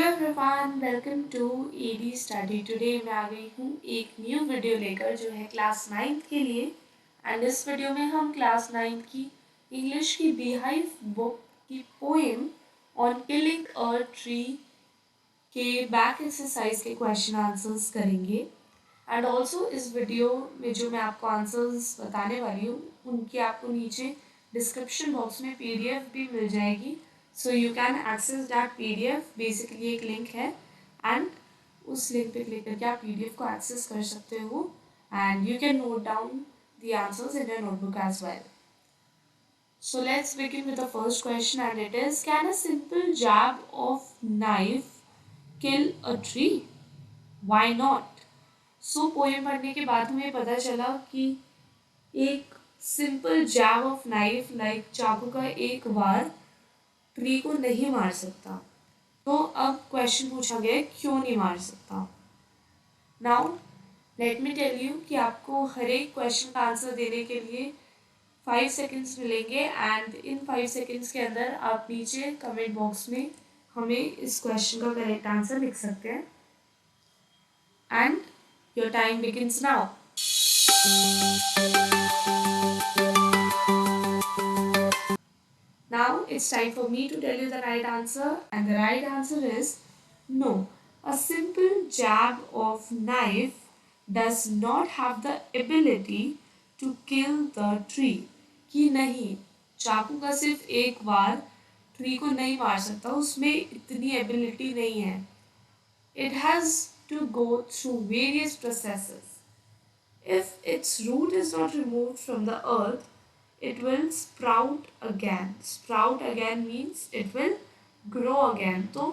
Everyone, welcome to ED study. Today मैं आ गई हूँ एक न्यू वीडियो लेकर जो है क्लास 9th के लिए। एंड इस वीडियो में हम क्लास 9th की इंग्लिश की बीहाइव बुक की poem on killing a tree के बैक एक्सरसाइज के क्वेश्चन आंसर्स करेंगे। एंड ऑल्सो इस वीडियो में जो मैं आपको आंसर्स बताने वाली हूँ उनकी आपको नीचे डिस्क्रिप्शन बॉक्स में पीडीएफ भी मिल जाएगी। So you can access that PDF. Basically एक लिंक है एंड उस लिंक पे क्लिक करके आप पीडीएफ को एक्सेस कर सकते हो and you can note down the answers in your notebook as well. So let's begin with the first question, and it is, can a simple jab of knife kill a tree? Why not? So poem पढ़ने के बाद हमें पता चला कि एक simple jab of knife like चाकू का एक वार ट्री को नहीं मार सकता। तो अब क्वेश्चन पूछा गया क्यों नहीं मार सकता। Now let me tell you कि आपको हर एक क्वेश्चन का आंसर देने के लिए 5 सेकेंड्स मिलेंगे एंड इन 5 सेकेंड्स के अंदर आप नीचे कमेंट बॉक्स में हमें इस क्वेश्चन का करेक्ट आंसर लिख सकते हैं। And your time begins now. Now it's time for me to tell you the right answer, and the right answer is no. A simple jab of knife does not have the ability to kill the tree. कि नहीं, चाकू का सिर्फ एक बार tree को नहीं मार सकता, उसमें इतनी एबिलिटी नहीं है। It has to go through various processes. If its root is not removed from the earth, it will sprout again. Sprout again means it will grow again. तो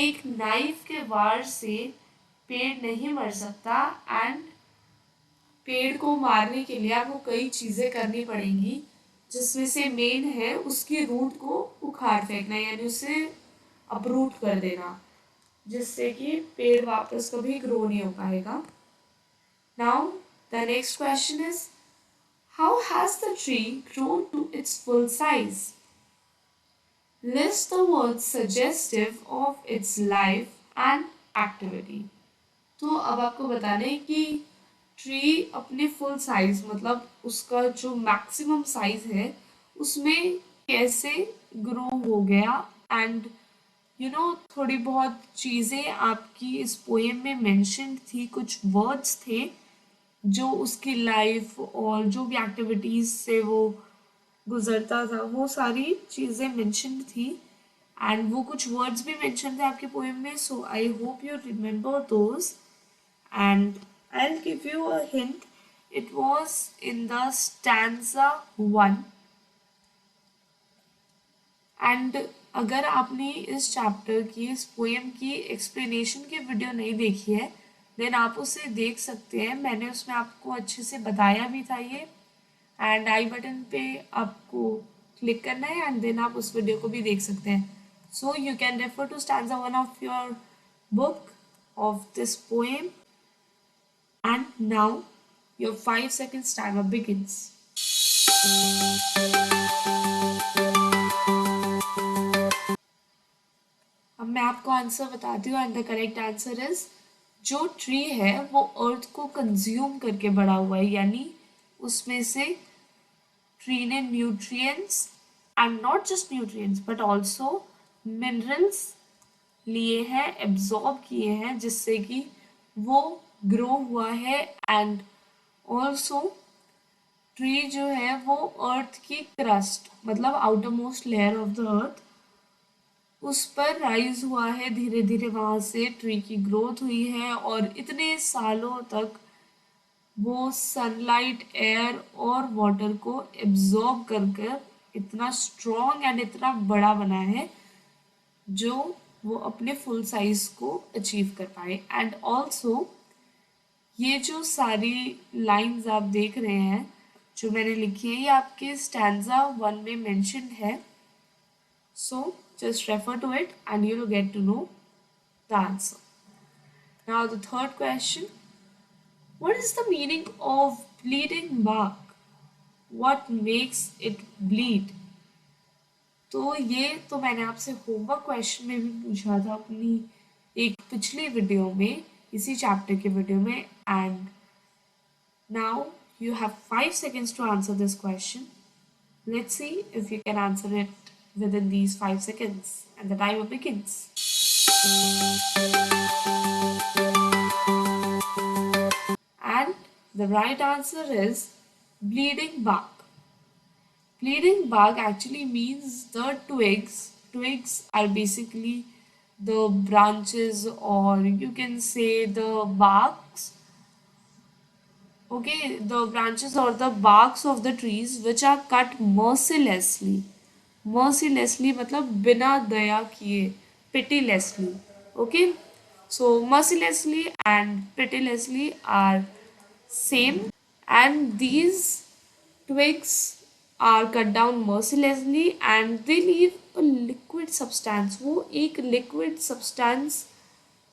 एक नाइफ के वार से पेड़ नहीं मर सकता एंड पेड़ को मारने के लिए आपको कई चीज़ें करनी पड़ेंगी, जिसमें से मेन है उसकी रूट को उखाड़ फेंकना, यानी उसे अपरूट कर देना, जिससे कि पेड़ वापस कभी ग्रो नहीं हो पाएगा। Now the next question is, how has the tree grown to its full size? List the words suggestive of its life and activity. तो अब आपको बताना है कि ट्री अपने फुल साइज मतलब उसका जो मैक्सिमम साइज है उसमें कैसे ग्रो हो गया एंड थोड़ी बहुत चीज़ें आपकी इस पोएम में मेंशन थी, कुछ वर्ड्स थे जो उसकी लाइफ और जो भी एक्टिविटीज़ से वो गुजरता था वो सारी चीज़ें मेंशन थी एंड वो कुछ वर्ड्स भी मेंशन थे आपके पोएम में। So I hope you remember those and I will give you a hint. It was in the stanza 1 and अगर आपने इस चैप्टर की इस पोएम की एक्सप्लेनेशन की वीडियो नहीं देखी है देन आप उसे देख सकते हैं। मैंने उसमें आपको अच्छे से बताया भी था ये, एंड आई बटन पे आपको क्लिक करना है एंड देन आप उस वीडियो को भी देख सकते हैं। So you can refer to stanza 1 of your book of this poem and now your 5 seconds timer begins. अब मैं आपको आंसर बताती हूँ and the correct answer is, जो ट्री है वो अर्थ को कंज्यूम करके बड़ा हुआ है, यानी उसमें से ट्री ने nutrients and not just nutrients but also minerals लिए हैं, एब्जॉर्ब किए हैं, जिससे कि वो ग्रो हुआ है। एंड ऑल्सो ट्री जो है वो अर्थ की क्रस्ट मतलब outer most layer of the earth उस पर राइज हुआ है, धीरे धीरे वहाँ से ट्री की ग्रोथ हुई है और इतने सालों तक वो सनलाइट, एयर और वाटर को एब्जॉर्ब कर कर इतना स्ट्रॉन्ग एंड इतना बड़ा बना है जो वो अपने फुल साइज को अचीव कर पाए। एंड ऑल्सो ये जो सारी लाइंस आप देख रहे हैं जो मैंने लिखी है ये आपके स्टैंजा 1 में मेंशन्ड है। सो just refer to it and you will get to know the answer. Now the third question, what is the meaning of bleeding bark? What makes it bleed? तो ये तो मैंने आपसे होमवर्क क्वेश्चन में भी पूछा था अपनी एक पिछली वीडियो में, इसी चैप्टर के वीडियो में। And now you have 5 seconds to answer this question. Let's see if you can answer it within these 5 seconds. And the timer begins. And the right answer is bleeding bark. Bleeding bark actually means the twigs. Twigs are basically the branches, or you can say the barks. Okay, the branches or the barks of the trees which are cut mercilessly. Mercilessly मतलब बिना दया किए, pitilessly. Okay, so mercilessly and pitilessly are same, and these twigs are cut down mercilessly and they leave a liquid substance. वो एक liquid substance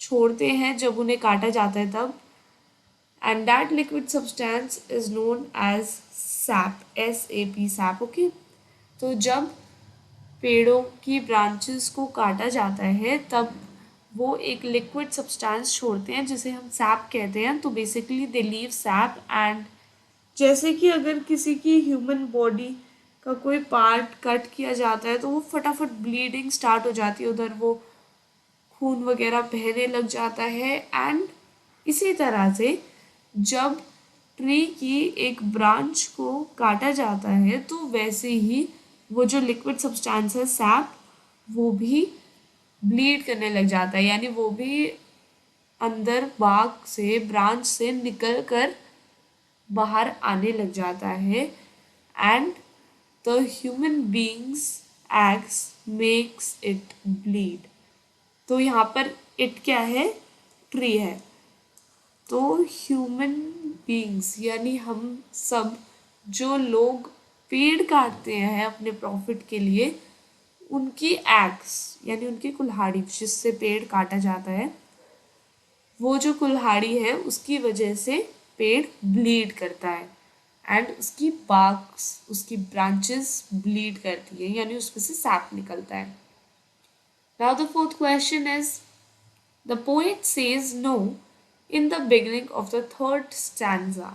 छोड़ते हैं जब उन्हें काटा जाता है तब, and that liquid substance is known as sap, SAP, sap. Okay, तो जब पेड़ों की ब्रांचेस को काटा जाता है तब वो एक लिक्विड सब्सटेंस छोड़ते हैं जिसे हम सैप कहते हैं. तो basically they leave SAP. And जैसे कि अगर किसी की ह्यूमन बॉडी का कोई पार्ट कट किया जाता है तो वो फटाफट ब्लीडिंग स्टार्ट हो जाती है, उधर वो खून वगैरह बहने लग जाता है. एंड इसी तरह से जब ट्री की एक ब्रांच को काटा जाता है तो वैसे ही वो जो लिक्विड सब्सटेंस है सैप, वो भी ब्लीड करने लग जाता है, यानी वो भी अंदर बाग से, ब्रांच से निकल कर बाहर आने लग जाता है. And the human beings acts makes it bleed. तो यहाँ पर इट क्या है? ट्री है. तो ह्यूमन बींग्स यानी हम सब जो लोग पेड़ काटते हैं अपने प्रॉफिट के लिए, उनकी एक्स यानी उनकी कुल्हाड़ी जिससे पेड़ काटा जाता है, वो जो कुल्हाड़ी है उसकी वजह से पेड़ ब्लीड करता है एंड उसकी बार्क्स, उसकी ब्रांचेस ब्लीड करती है, यानी उसमें से सैप निकलता है. Now the fourth question is the poet says no in the beginning of the third stanza.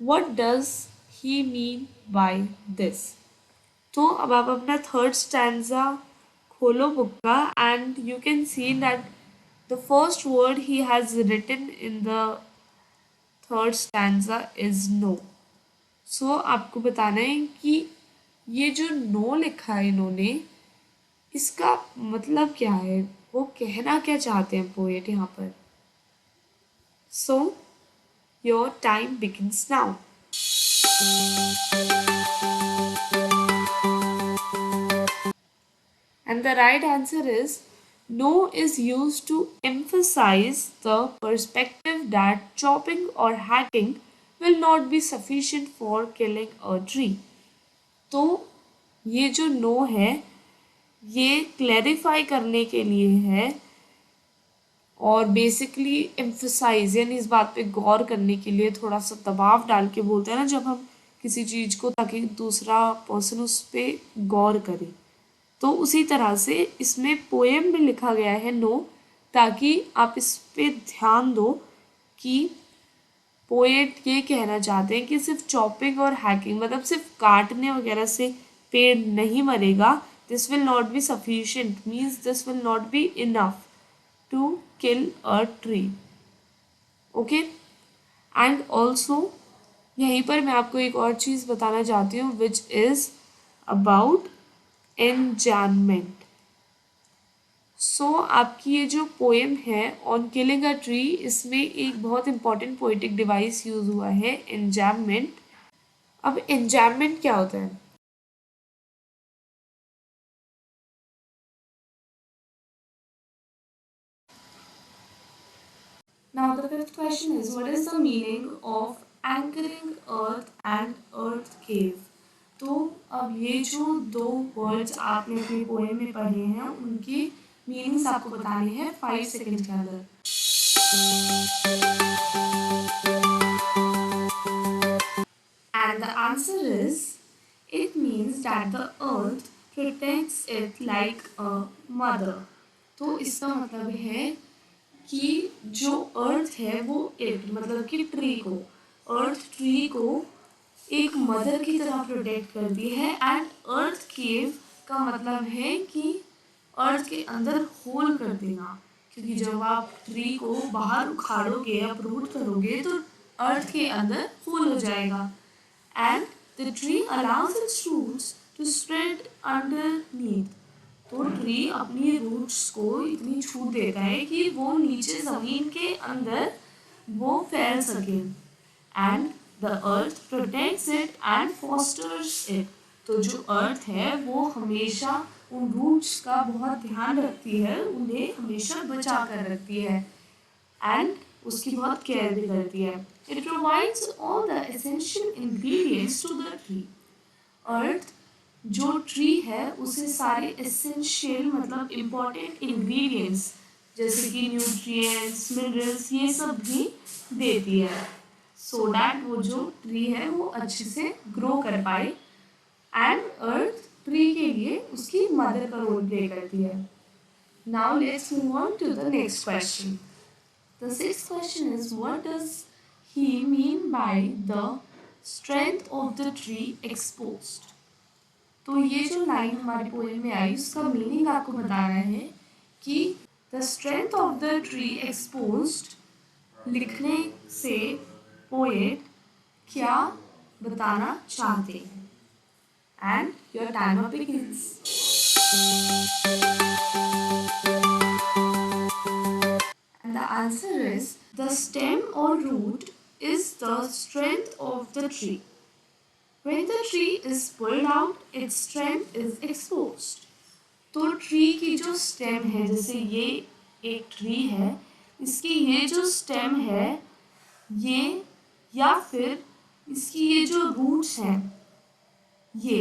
What does he mean by this? तो अब आप अपना थर्ड स्टैंजा खोलो बुक का and you can see that the first word he has written in the third stanza is no. So आपको बताना है कि ये जो नो लिखा है इन्होंने, इसका मतलब क्या है, वो कहना क्या चाहते हैं पोएट यहाँ पर. So, your time begins now. And the right answer is no is used to emphasize the perspective that chopping or hacking will not be sufficient for killing a tree. तो ये जो no है ये clarify करने के लिए है और बेसिकली एम्फसाइज यानी इस बात पे गौर करने के लिए, थोड़ा सा दबाव डाल के बोलते हैं ना जब हम किसी चीज़ को, ताकि दूसरा पर्सन उस पर गौर करे. तो उसी तरह से इसमें पोएम में लिखा गया है नो, ताकि आप इस पे ध्यान दो कि पोएट ये कहना चाहते हैं कि सिर्फ चॉपिंग और हैकिंग मतलब सिर्फ काटने वगैरह से पेड़ नहीं मरेगा. This will not be sufficient, means this will not be enough to kill a tree. Okay, and also यहीं पर मैं आपको एक और चीज़ बताना चाहती हूँ which is about enjambment. So आपकी ये जो पोएम है on killing a tree, इसमें एक बहुत important poetic device यूज हुआ है enjambment. अब enjambment क्या होता है? Now the fifth question is what is the meaning of anchoring earth and earth cave? तो अब ये जो दो वर्ड्स आपने अपनी पोएम में पढ़े हैं उनकी मीनिंग्स आपको बताने हैं 5 सेकंड के अंदर. And the answer is it means that the earth protects it like a mother. तो इसका मतलब है कि जो अर्थ है वो इट मतलब कि ट्री को, अर्थ ट्री को एक मदर की तरह प्रोटेक्ट करती है। एंड अर्थ केव का मतलब है कि अर्थ के अंदर होल कर देना, क्योंकि जब आप ट्री को बाहर उखाड़ोगे या रूट करोगे तो अर्थ के अंदर होल हो जाएगा। And the tree allows its roots to spread underneath. तो ट्री अपनी रूट्स को इतनी छूट देता है कि वो नीचे जमीन के अंदर वो फैल सके। And the earth protects it and fosters it. तो जो अर्थ है वो हमेशा उन रूट्स का बहुत ध्यान रखती है, उन्हें हमेशा बचा कर रखती है एंड उसकी बहुत केयर भी करती है। It provides all the essential ingredients to the tree. अर्थ जो ट्री है उसे सारे एसेंशियल मतलब इम्पोर्टेंट इंग्रेडिएंट्स जैसे कि न्यूट्रिएंट्स, मिनरल्स, ये सब भी देती है, सो दैट वो जो ट्री है वो अच्छे से ग्रो कर पाए। एंड अर्थ ट्री के लिए उसकी मदर का रोल प्ले करती है। Now let's move on to the next question. The sixth question is what does he mean by the strength of the tree exposed. तो ये जो लाइन हमारी पोएम में आई उसका मीनिंग आपको बताना है कि the strength of the tree exposed लिखने से पोएट क्या बताना चाहते हैं। And your timer begins. And the answer is the stem और root is the strength of the tree. When the tree is pulled out, its strength is exposed. तो tree की जो स्टेम है, जैसे ये एक ट्री है, इसकी ये जो स्टेम है ये, या फिर इसकी ये जो रूट्स हैं, ये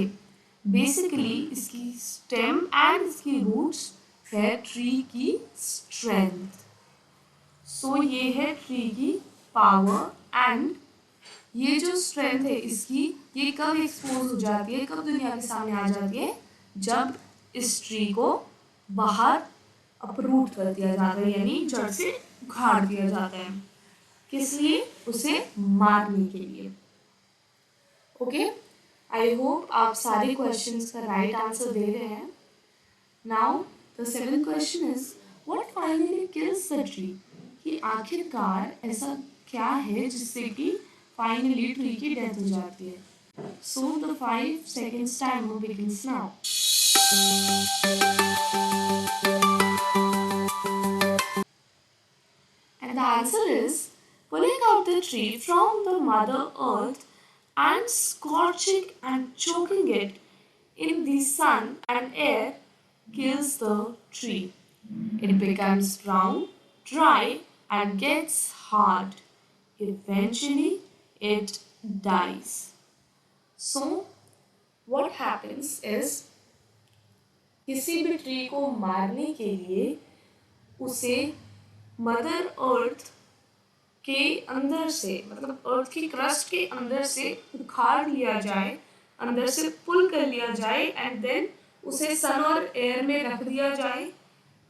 बेसिकली इसकी स्टेम एंड इसकी रूट्स है ट्री की स्ट्रेंथ। सो ये है ट्री की पावर। एंड ये जो स्ट्रेंथ है इसकी, ये कब एक्सपोज हो जाती है, कब दुनिया के सामने आ जाती है, जब इस ट्री को बाहर अपरूट कर दिया जाता है, यानी जड़ से उखाड़ दिया जाता है। किस लिए? उसे मारने के लिए। ओके, आई होप आप सारे क्वेश्चंस का राइट आंसर दे रहे हैं। Now the seventh question is what finally kills the tree. कि आखिरकार ऐसा क्या है जिससे कि फाइनली ट्री की डेथ हो जाती है। So the 5 seconds timer begins now. And the answer is pulling out the tree from the mother earth and scorching and choking it in the sun and air kills the tree. It becomes brown, dry and gets hard. Eventually it dies. So what happens is किसी भी tree को मारने के लिए उसे mother earth के अंदर से मतलब अर्थ की क्रस्ट के अंदर से उखाड़ लिया जाए, अंदर से पुल कर लिया जाए एंड देन उसे सन और एयर में रख दिया जाए,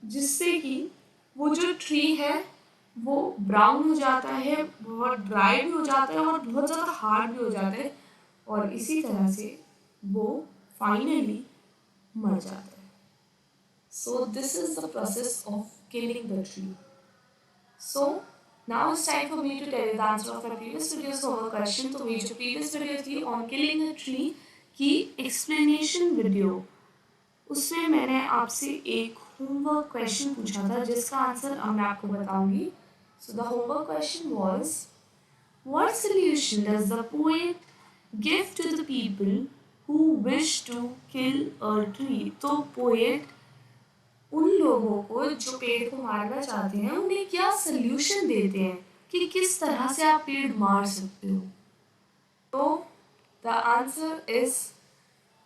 जिससे कि वो जो ट्री है वो ब्राउन हो जाता है, बहुत ड्राई भी हो जाता है और बहुत ज़्यादा हार्ड भी हो जाता है, और इसी तरह से वो फाइनली मर जाता है। So this is the process of killing the tree. So now it's time for me to tell the answer of my previous videos homework question. तो ये जो प्रीवियस वीडियो थी ऑन किलिंग द ट्री की explanation video, उसमें मैंने आपसे एक homework question पूछा था जिसका आंसर अब मैं आपको बताऊंगी। So the homework question was, what solution does the poet give to the people who wish to kill a tree? तो पोएट उन लोगों को जो पेड़ को मारना चाहते हैं उन्हें क्या सल्यूशन देते हैं कि किस तरह से आप पेड़ मार सकते हो। तो the answer is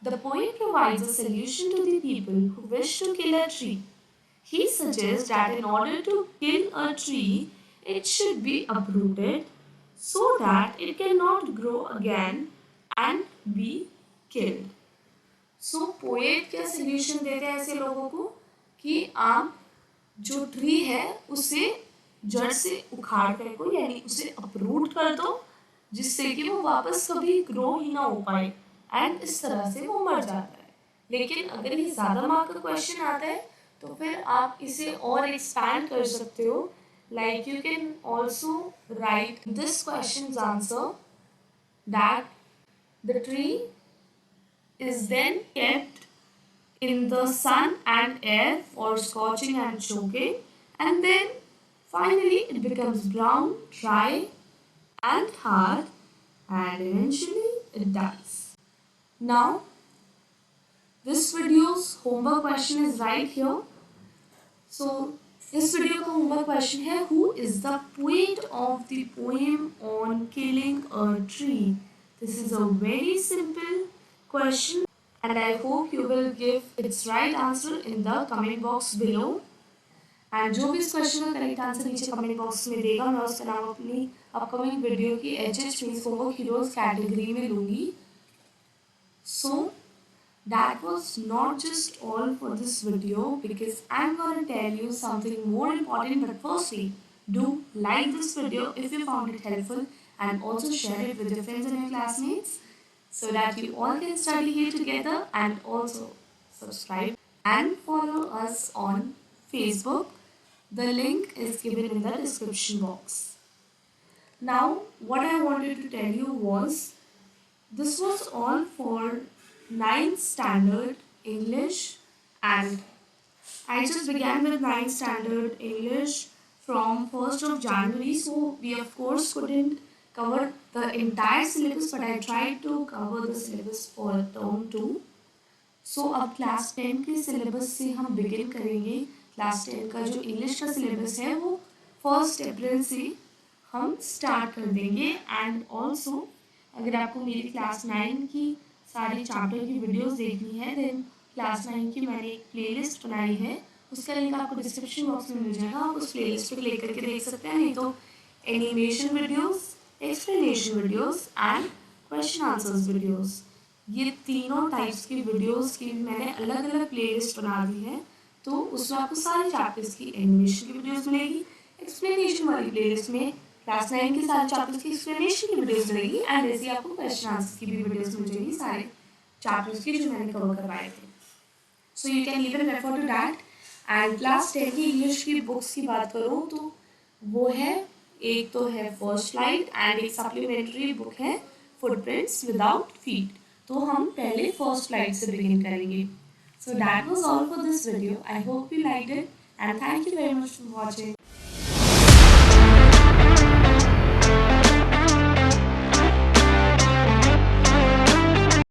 the poet provides a solution to the people who wish to kill a tree. He suggests that in order to kill a tree, it should be uprooted so that it cannot grow again and be killed. So poet क्या solution देते हैं ऐसे लोगों को कि आप जो tree है उसे जड़ से उखाड़ फेंको, यानी उसे अपरूट कर दो, जिससे कि वो वापस कभी ग्रो ही ना हो पाए एंड इस तरह से वो मर जाता है। लेकिन अगर ये ज़्यादा मार्क का क्वेश्चन आता है तो फिर आप इसे और एक्सपैंड कर सकते हो। Like you can also right this question answer that the tree is then kept in the sun and air for scorching and choking, and then finally it becomes brown, dry, and hard, and eventually it dies. Now, this video's homework question is right here. So, this video का homework question है, who is the poet of the poem on killing a tree? This is a very simple question and I hope you will give its right answer in the comment box below. And जो भी इस question का correct answer नीचे comment box में देगा, मैं उसका नाम अपनी अपकमिंग वीडियो की HH means homework heroes category में लूँगी. So that was not just all for this video, because I'm going to tell you something more important. But firstly, do like this video if you found it helpful, and also share it with your friends and your classmates so that you all can study here together, and also subscribe and follow us on Facebook. The link is given in the description box. Now, what I wanted to tell you was, this was all for 9th standard English, and I just began with 9th standard English from 1st of January, so we of course couldn't cover the entire syllabus, but I tried to cover the syllabus for term 2. So अब class 10 के syllabus से हम begin करेंगे. Class 10 का जो English का syllabus है वो 1 अप्रैल से हम स्टार्ट कर देंगे. एंड ऑल्सो अगर आपको मेरी क्लास 9 की सारे चैप्टर की वीडियोस देखनी है, देन क्लास 9 की मैंने एक प्लेलिस्ट बनाई है, उसका लिंक आपको डिस्क्रिप्शन बॉक्स में मिल जाएगा. आप उस प्लेलिस्ट पे क्लिक करके देख सकते हैं. नहीं तो animation videos, explanation videos and question answers videos, ये तीनों टाइप्स की वीडियोस की मैंने अलग अलग प्लेलिस्ट बना दी है. तो उसमें आपको सारे चैप्टर्स की एनिमेशन की वीडियोस मिलेगी. एक्सप्लेनेशन वाली प्लेलिस्ट में क्लास 9 के सारे चैप्टर्स की एक्सप्लेनेशन की वीडियोस मिलेगी, एंड ऐसे आपको क्वेश्चन आंसर्स की भी वीडियोस मिल जाएगी सारे चैप्टर्स की जो मैंने कवर करवाए थे. So you can even refer to that. And class 10 की इंग्लिश की बुक्स की बात करूँ तो वो है, एक तो है फर्स्ट लाइट एंड एक सप्लीमेंट्री बुक है फुटप्रिंट्स विदाउट फीट. तो हम पहले फर्स्ट लाइट से बिगिन करेंगे. So that was all for this video. I hope you liked it and thank you very much for watching.